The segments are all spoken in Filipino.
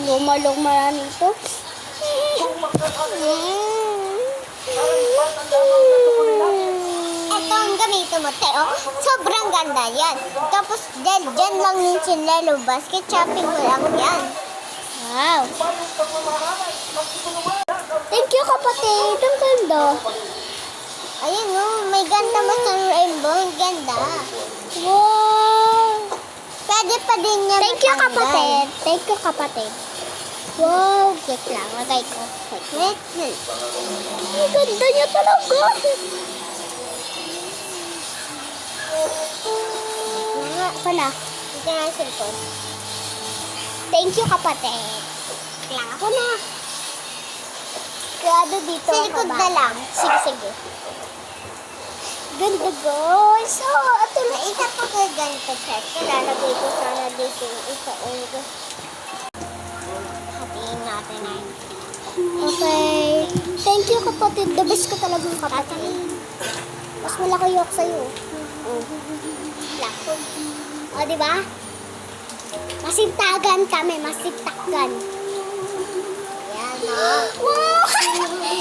Luma-luma na nito. Ito ang ganito mo, Teo. Sobrang ganda yan. Tapos, dyan lang yung sinelo basket. Shopping mo lang yan. Wow. Thank you, kapatid. Ang ganda. Ayun o, may ganda mo sa rainbow. Ang ganda. Wow. Pwede pa din niya Thank you, matanggal. kapatid. Thank you, kapatid. Wow. Wait lang. Lagay ko. Wait. Ang ganda niya talaga. Pala. Ito na yung cellphone. Thank you, kapatid. Lang ako na. Grado dito. Sa likod na lang. Sige. Ganda, guys. Oh, ito May isa pa kayo ganito, Chet. Lalagay ko sana dito yung isa. Hatiin natin na yun. Okay. Thank you, kapatid. The best ka talagang kapatid. Mas malaki yok sa'yo. Lako. O, di ba? Masintagan kami. Masintagan. Ayan, o. Wow!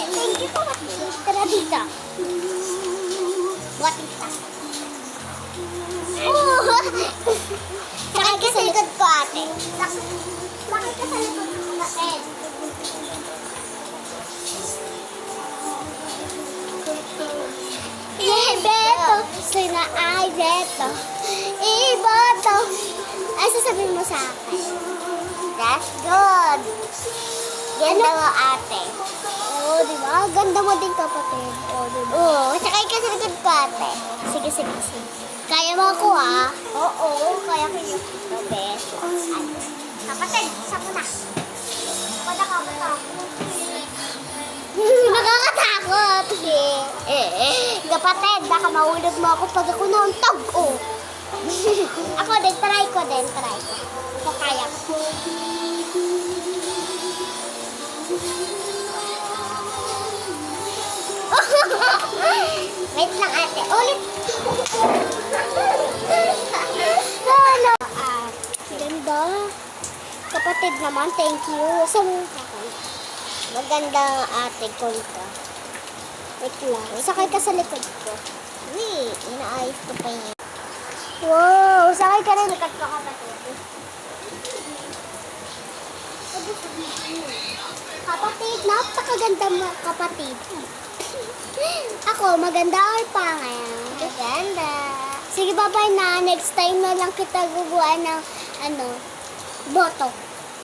Thank you, kapatid. Tara dito. Buwatita. Oh! Sakay ka sa likod ko, ate. Bakit ka sa likod ng kapatid? Beto, sina ay Beto. Iboto. Ay, sasabihin mo sa akin. That's good. Ganda mo, ate. Oo, di ba? Ganda mo din, kapatid. Oo, di ba? Oo, sakay ka sa likod ko, ate. Sige. Kaya mo ako, ah. Oo, kaya ko yung the best. Kapatid, isa mo na. Nakakatakot. Kapatid, baka mahulog mo ako pag ako nauntog. Oh. Ako din, try ko. Ako kaya ko. Wait lang, ate. Ulit. Ano? Ganda. Kapatid naman, thank you. Sa Maganda ang ate ko ito. wait lang. Sakay ka sa likod ko. Uy, inaayos ko pa yun. Wow, sakay ka rin. Likod ko, kapatid. Kapatid, napakaganda mo, kapatid. Ako, maganda or pangit? Maganda. Sige, bye-bye na. Next time na lang kita guguan ng, boto.